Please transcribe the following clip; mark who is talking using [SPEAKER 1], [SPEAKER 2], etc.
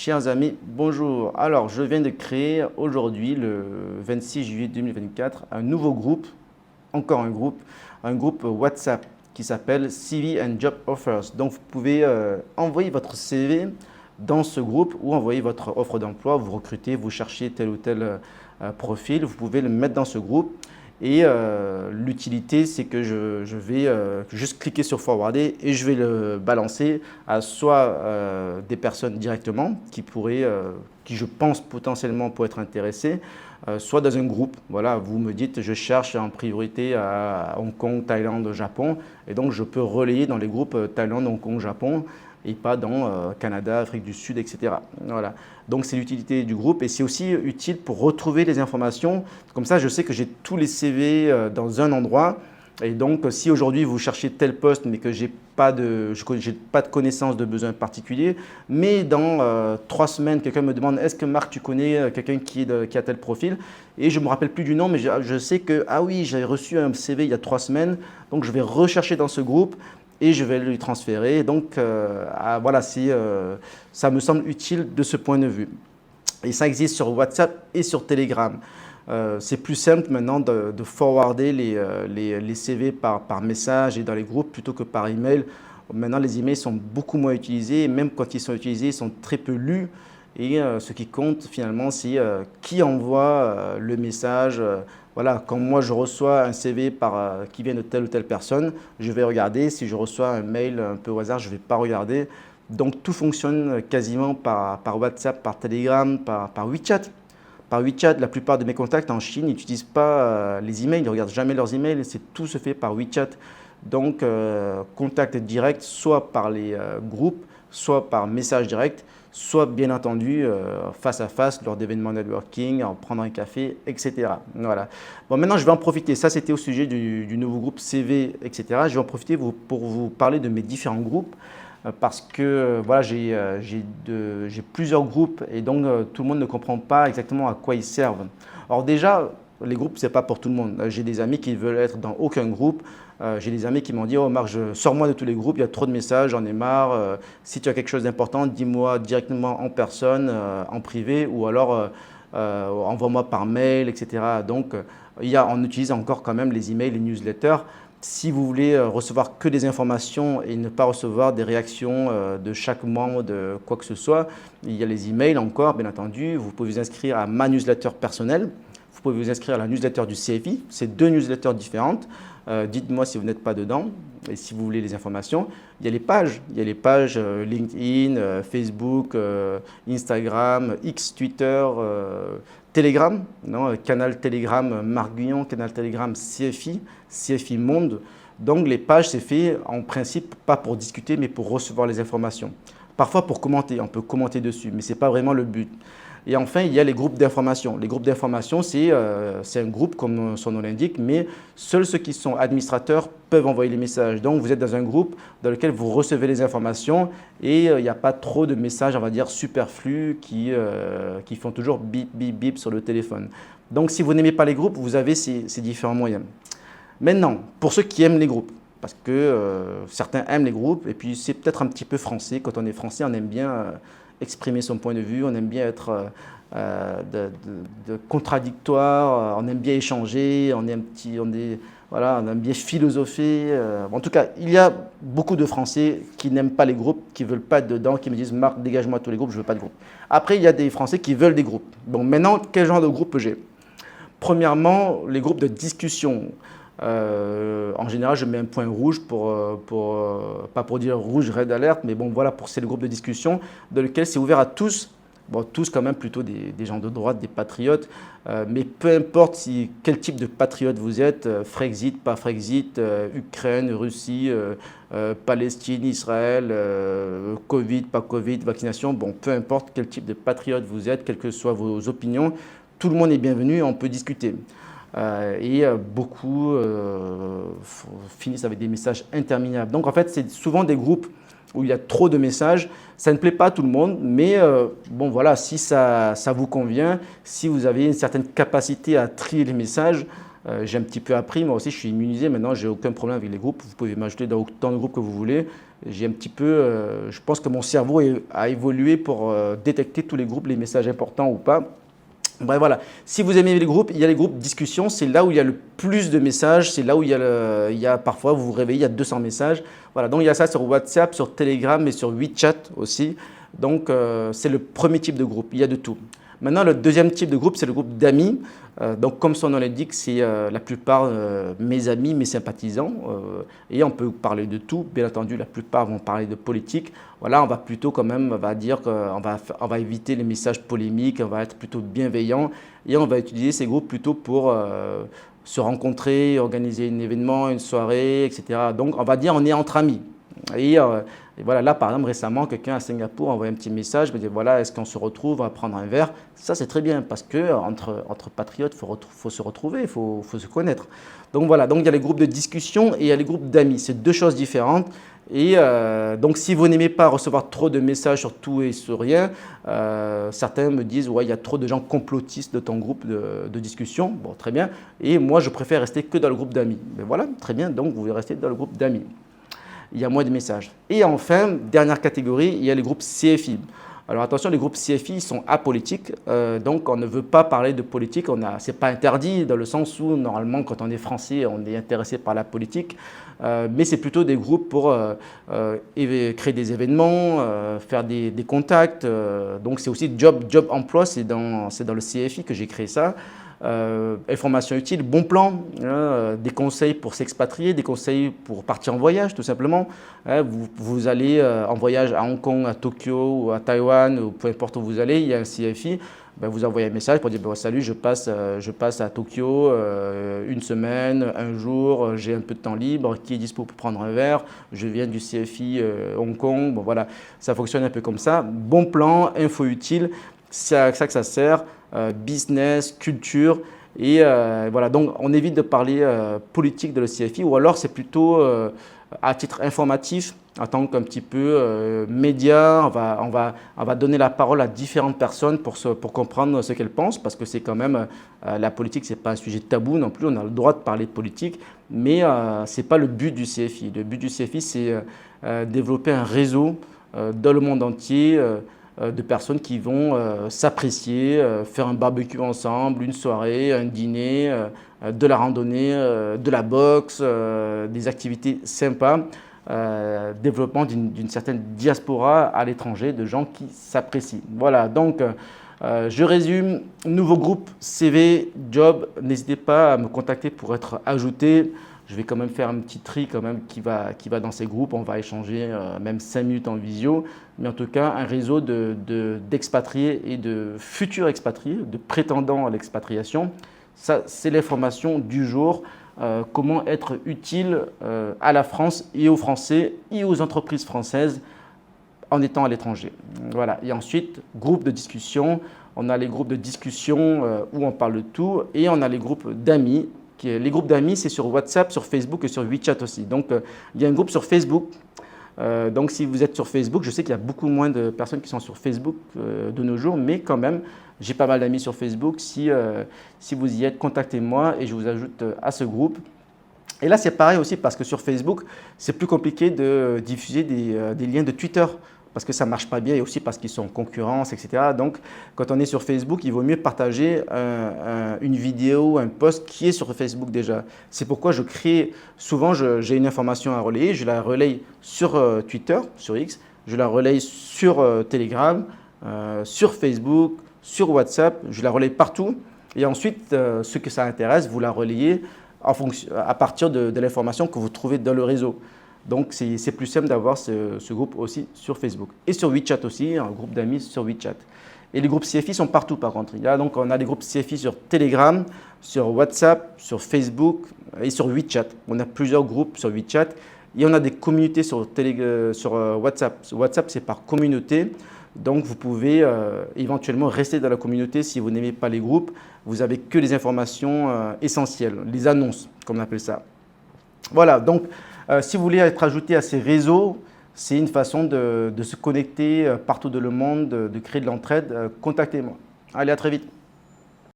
[SPEAKER 1] Chers amis, bonjour. Alors, je viens de créer aujourd'hui, le 26 juillet 2024, un nouveau groupe, encore un groupe WhatsApp qui s'appelle CV and Job Offers. Donc, vous pouvez envoyer votre CV dans ce groupe ou envoyer votre offre d'emploi. Vous recrutez, vous cherchez tel ou tel profil, vous pouvez le mettre dans ce groupe. Et l'utilité, c'est que je vais juste cliquer sur forwarder et je vais le balancer à soit des personnes directement qui je pense potentiellement pourraient être intéressées, soit dans un groupe. Voilà, vous me dites, je cherche en priorité à Hong Kong, Thaïlande, Japon, et donc je peux relayer dans les groupes Thaïlande, Hong Kong, Japon, et pas dans Canada, Afrique du Sud, etc. Voilà. Donc c'est l'utilité du groupe et c'est aussi utile pour retrouver les informations. Comme ça, je sais que j'ai tous les CV dans un endroit. Et donc, si aujourd'hui vous cherchez tel poste, mais que j'ai pas de connaissance de besoin particulier, mais dans 3 semaines, quelqu'un me demande, est-ce que Marc, tu connais quelqu'un qui a tel profil? Et je ne me rappelle plus du nom, mais je sais que, ah oui, j'avais reçu un CV il y a 3 semaines, donc je vais rechercher dans ce groupe et je vais lui transférer. Donc, voilà, ça me semble utile de ce point de vue. Et ça existe sur WhatsApp et sur Telegram. C'est plus simple maintenant de forwarder les CV par message et dans les groupes plutôt que par email. Maintenant, les emails sont beaucoup moins utilisés et même quand ils sont utilisés, ils sont très peu lus. Et ce qui compte finalement, c'est qui envoie le message. Voilà, quand moi je reçois un CV qui vient de telle ou telle personne, je vais regarder. Si je reçois un mail un peu au hasard, je ne vais pas regarder. Donc tout fonctionne quasiment par WhatsApp, par Telegram, par WeChat. Par WeChat, la plupart de mes contacts en Chine n'utilisent pas les emails, ils ne regardent jamais leurs emails, tout se fait par WeChat. Donc, contact direct, soit par les groupes, soit par message direct, soit bien entendu face à face lors d'événements networking, en prendre un café, etc. Voilà. Bon, maintenant, je vais en profiter. Ça, c'était au sujet du nouveau groupe CV, etc. Je vais en profiter pour vous parler de mes différents groupes parce que voilà, j'ai plusieurs groupes et donc tout le monde ne comprend pas exactement à quoi ils servent. Alors déjà, les groupes, ce n'est pas pour tout le monde. J'ai des amis qui veulent être dans aucun groupe. J'ai des amis qui m'ont dit « Oh Marc, sors-moi de tous les groupes, il y a trop de messages, j'en ai marre. Si tu as quelque chose d'important, dis-moi directement en personne, en privé ou alors envoie-moi par mail, etc. » Donc, on utilise encore quand même les emails, les newsletters. Si vous voulez recevoir que des informations et ne pas recevoir des réactions de chaque membre de quoi que ce soit, il y a les emails encore, bien entendu. Vous pouvez vous inscrire à ma newsletter personnelle. Vous pouvez vous inscrire à la newsletter du CFI. C'est deux newsletters différentes. Dites-moi si vous n'êtes pas dedans et si vous voulez les informations. Il y a les pages. Il y a les pages LinkedIn, Facebook, Instagram, X, Twitter, Telegram, non, canal Telegram Marc Guyon, canal Telegram CFI, CFI Monde. Donc les pages, c'est fait en principe pas pour discuter, mais pour recevoir les informations. Parfois pour commenter, on peut commenter dessus, mais ce n'est pas vraiment le but. Et enfin, il y a les groupes d'information. Les groupes d'information, c'est un groupe, comme son nom l'indique, mais seuls ceux qui sont administrateurs peuvent envoyer les messages. Donc, vous êtes dans un groupe dans lequel vous recevez les informations et il n'y a pas trop de messages, on va dire, superflus qui font toujours bip, bip, bip sur le téléphone. Donc, si vous n'aimez pas les groupes, vous avez ces différents moyens. Maintenant, pour ceux qui aiment les groupes, parce que certains aiment les groupes et puis c'est peut-être un petit peu français. Quand on est français, on aime bien exprimer son point de vue, on aime bien être contradictoire, on aime bien échanger, voilà, on aime bien philosopher. En tout cas, il y a beaucoup de Français qui n'aiment pas les groupes, qui ne veulent pas être dedans, qui me disent « Marc, dégage-moi tous les groupes, je ne veux pas de groupe ». Après, il y a des Français qui veulent des groupes. Bon, maintenant, quel genre de groupe j'ai? Premièrement, les groupes de discussion. En général, je mets un point rouge pas pour dire rouge, red alert, mais bon, voilà, c'est le groupe de discussion dans lequel c'est ouvert à tous. Bon, tous quand même plutôt des gens de droite, des patriotes, mais peu importe quel type de patriote vous êtes, Frexit, pas Frexit, Ukraine, Russie, Palestine, Israël, Covid, pas Covid, vaccination, bon, peu importe quel type de patriote vous êtes, quelles que soient vos opinions, tout le monde est bienvenu et on peut discuter. Beaucoup finissent avec des messages interminables. Donc en fait, c'est souvent des groupes où il y a trop de messages. Ça ne plaît pas à tout le monde, mais bon voilà, si ça vous convient, si vous avez une certaine capacité à trier les messages, J'ai un petit peu appris, moi aussi je suis immunisé, maintenant j'ai aucun problème avec les groupes, vous pouvez m'ajouter dans autant de groupes que vous voulez. J'ai un petit peu, je pense que mon cerveau a évolué pour détecter tous les groupes, les messages importants ou pas. Bref, voilà. Si vous aimez les groupes, il y a les groupes discussion, c'est là où il y a le plus de messages, c'est là où il y a parfois, vous vous réveillez, il y a 200 messages. Voilà, donc il y a ça sur WhatsApp, sur Telegram et sur WeChat aussi. Donc c'est le premier type de groupe, il y a de tout. Maintenant, le deuxième type de groupe, c'est le groupe d'amis. Donc comme son nom l'indique, c'est la plupart mes amis, mes sympathisants. Et on peut parler de tout. Bien entendu, la plupart vont parler de politique. Voilà, on va plutôt quand même, on va dire qu'on va éviter les messages polémiques, on va être plutôt bienveillant. Et on va utiliser ces groupes plutôt pour se rencontrer, organiser un événement, une soirée, etc. Donc on va dire on est entre amis. Et voilà, là par exemple récemment, quelqu'un à Singapour a envoyé un petit message, me dit voilà, est-ce qu'on se retrouve, on va prendre un verre. Ça c'est très bien parce que entre patriotes, faut se retrouver, il faut se connaître. Donc voilà, donc il y a les groupes de discussion et il y a les groupes d'amis, c'est deux choses différentes. Et donc si vous n'aimez pas recevoir trop de messages sur tout et sur rien, certains me disent ouais, il y a trop de gens complotistes de ton groupe de discussion. Bon, très bien. Et moi je préfère rester que dans le groupe d'amis. Mais voilà, très bien, donc vous restez dans le groupe d'amis. Il y a moins de messages. Et enfin, dernière catégorie, il y a les groupes CFI. Alors attention, les groupes CFI ils sont apolitiques, donc on ne veut pas parler de politique, ce n'est pas interdit dans le sens où normalement quand on est français, on est intéressé par la politique, mais c'est plutôt des groupes pour créer des événements, faire des contacts, donc c'est aussi job emploi, c'est dans le CFI que j'ai créé ça. Informations utiles, bons plans, des conseils pour s'expatrier, des conseils pour partir en voyage tout simplement. Vous allez en voyage à Hong Kong, à Tokyo ou à Taïwan, ou peu importe où vous allez, il y a un CFI, vous envoyez un message pour dire salut, je passe à Tokyo une semaine, un jour, j'ai un peu de temps libre, qui est dispo pour prendre un verre, je viens du CFI Hong Kong, bon voilà, ça fonctionne un peu comme ça. Bon plan, info utile, c'est à ça que ça sert. Business, culture et voilà, donc on évite de parler politique de le CFI ou alors c'est plutôt à titre informatif en tant qu'un petit peu média, on va donner la parole à différentes personnes pour comprendre ce qu'elles pensent parce que c'est quand même, la politique c'est pas un sujet tabou non plus, on a le droit de parler de politique mais c'est pas le but du CFI. Le but du CFI c'est développer un réseau dans le monde entier de personnes qui vont s'apprécier, faire un barbecue ensemble, une soirée, un dîner, de la randonnée, de la boxe, des activités sympas, développement d'une certaine diaspora à l'étranger, de gens qui s'apprécient. Voilà, donc je résume, nouveau groupe, CV, job, n'hésitez pas à me contacter pour être ajouté. Je vais quand même faire un petit tri quand même qui va dans ces groupes. On va échanger même 5 minutes en visio. Mais en tout cas, un réseau d'expatriés et de futurs expatriés, de prétendants à l'expatriation. Ça, c'est l'information du jour. Comment être utile à la France et aux Français et aux entreprises françaises en étant à l'étranger. Voilà. Et ensuite, groupe de discussion. On a les groupes de discussion où on parle de tout. Et on a les groupes d'amis. Les groupes d'amis, c'est sur WhatsApp, sur Facebook et sur WeChat aussi. Donc, il y a un groupe sur Facebook. Donc, si vous êtes sur Facebook, je sais qu'il y a beaucoup moins de personnes qui sont sur Facebook de nos jours, mais quand même, j'ai pas mal d'amis sur Facebook. Si vous y êtes, contactez-moi et je vous ajoute à ce groupe. Et là, c'est pareil aussi parce que sur Facebook, c'est plus compliqué de diffuser des liens de Twitter parce que ça ne marche pas bien et aussi parce qu'ils sont en concurrence, etc. Donc, quand on est sur Facebook, il vaut mieux partager une vidéo, un post qui est sur Facebook déjà. C'est pourquoi je crée, souvent j'ai une information à relayer, je la relaye sur Twitter, sur X, je la relaye sur Telegram, sur Facebook, sur WhatsApp, je la relaye partout. Et ensuite, ceux que ça intéresse, vous la relayez à partir de l'information que vous trouvez dans le réseau. Donc, c'est plus simple d'avoir ce groupe aussi sur Facebook. Et sur WeChat aussi, un groupe d'amis sur WeChat. Et les groupes CFI sont partout par contre. Donc, on a des groupes CFI sur Telegram, sur WhatsApp, sur Facebook et sur WeChat. On a plusieurs groupes sur WeChat. Et on a des communautés sur WhatsApp. WhatsApp, c'est par communauté. Donc, vous pouvez éventuellement rester dans la communauté si vous n'aimez pas les groupes. Vous n'avez que les informations essentielles, les annonces, comme on appelle ça. Voilà, donc si vous voulez être ajouté à ces réseaux, c'est une façon de se connecter partout dans le monde, de créer de l'entraide. Contactez-moi. Allez, à très vite.